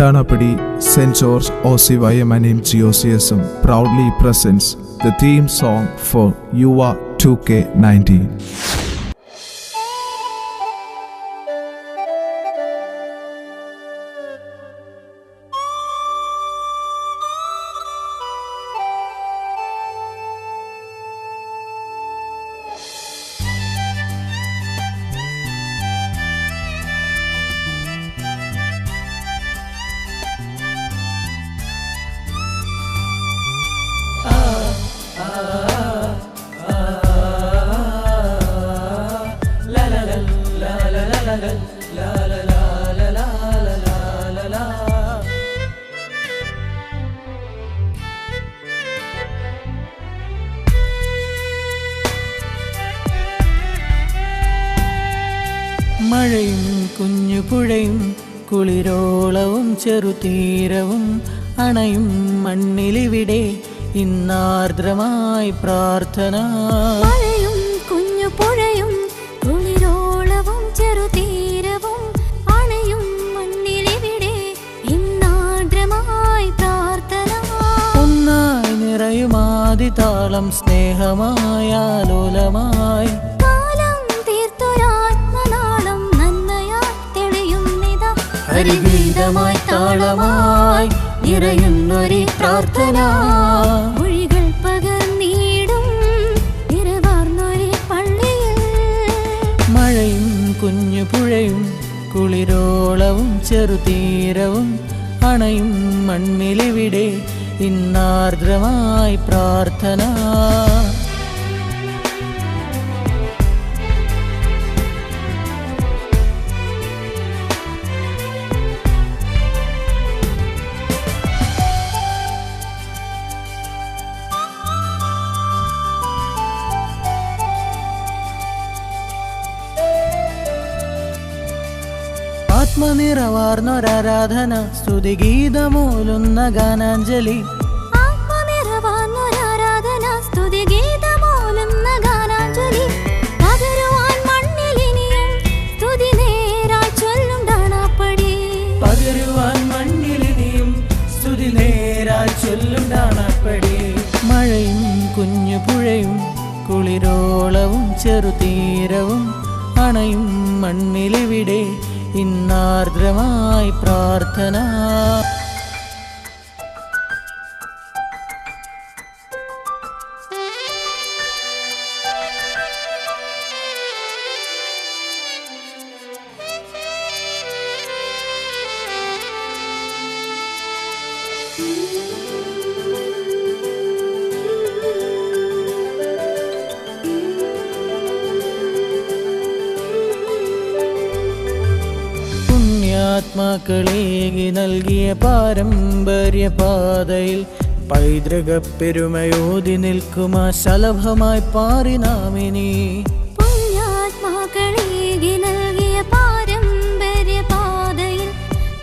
Danapadi, St. George OCYM and MGOCSM proudly presents the theme song for Yuva 2K19. മഴയും കുഞ്ഞു പുഴയും കുളിരോളവും ചെറുതീരവും അണയും മണ്ണിലിവിടെ ഇന്നാർദ്രമായി പ്രാർത്ഥന. മഴയും കുഞ്ഞു പുഴയും കുളിരോളവും ചെറുതീരവും അണയും മണ്ണിലിവിടെ ഇന്നാർദ്രമായി പ്രാർത്ഥന. ഒന്നായി നിറയുമാതി താളം സ്നേഹമായാലോലമായി ഹരിഗീതമായി താളമായി നിറയുന്നൊരു പ്രാർത്ഥന. മൊഴികൾ പകർന്നിടും നിറവാർന്നൊരു പള്ളിയിൽ. മഴയും കുഞ്ഞു പുഴയും കുളിരോളവും ചെറുതീരവും അണയും മണ്ണിലിവിടെ ഇന്നാർദ്രമായി പ്രാർത്ഥന. ആത്മനിറവാർന്നൊരാരാധന സ്തുതിഗീതമൂലുന്ന ഗാനാഞ്ജലി. ആത്മനിറവാർന്നൊരാരാധന സ്തുതിഗീതമൂലുന്ന ഗാനാഞ്ജലി. പകരുവാൻ മണ്ണിലിനിയും സ്തുതി നേരായി ചൊല്ലും ഡാണാപ്പടി. പകരുവാൻ മണ്ണിലിനിയും സ്തുതി നേരായി ചൊല്ലും ഡാണാപ്പടി. മഴയും കുഞ്ഞു പുഴയും കുളിരോളവും ചെറുതീരവും അണയും മണ്ണിലിവിടെ ഇന്നാർദ്രമായി പ്രാർത്ഥന. ആത്മാക്കളേകി നൽകിയ പാരമ്പര്യ പാതയിൽ പൈതൃക പെരുമയോതി നിൽക്കുമാ ശലഭമായി പാറി നാമിനി. പുണ്യാത്മാക്കളേകി നൽകിയ പാരമ്പര്യ പാതയിൽ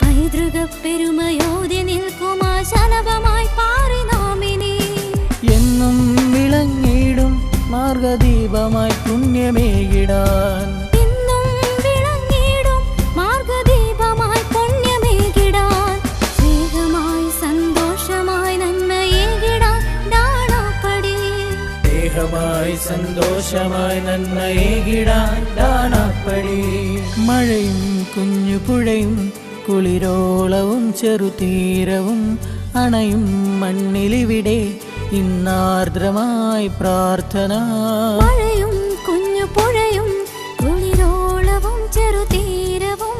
പൈതൃക പെരുമയോതി നിൽക്കുമാ ശലഭമായി പാറി നാമിനി. എന്നും വിളങ്ങിടും മാർഗദീപമായി പുണ്യമേകിടാൻ. സന്തോഷമായി നന്മയേകിടാൻ ഡാണാപ്പടി. മഴയും കുഞ്ഞു പുഴയും കുളിരോളവും ചെറുതീരവും അണയും മണ്ണിലിവിടെ ഇന്നാർദ്രമായി പ്രാർത്ഥന. മഴയും കുഞ്ഞു പുഴയും കുളിരോളവും ചെറുതീരവും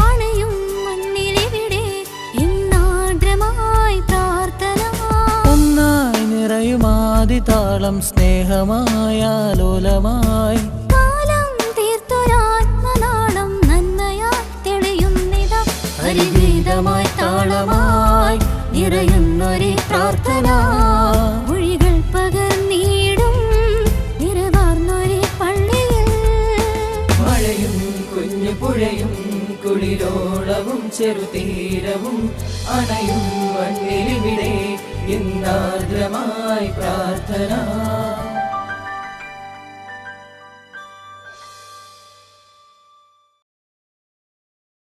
അണയും മണ്ണിലിവിടെ ഇന്നാർദ്രമായി പ്രാർത്ഥന. ഒന്നായി നിറയുമാതി താളം സ്നേഹമായാലോലമായി കാലം തീർത്തൊരാത്മനാളം നന്മയായി തെളിയുന്നിത. ഹരിഗീതമായി താളമായി നിറയുന്നൊരു പ്രാർത്ഥന. മൊഴികൾ പകർന്നിടും നിറവാർന്നൊരു പള്ളിയിൽ. മഴയും കുഞ്ഞു പുഴയും കുളിരോളവും ചെറുതീരവും അണയും മണ്ണിലിവിടെ ഇന്നാർദ്രമായി പ്രാർത്ഥന.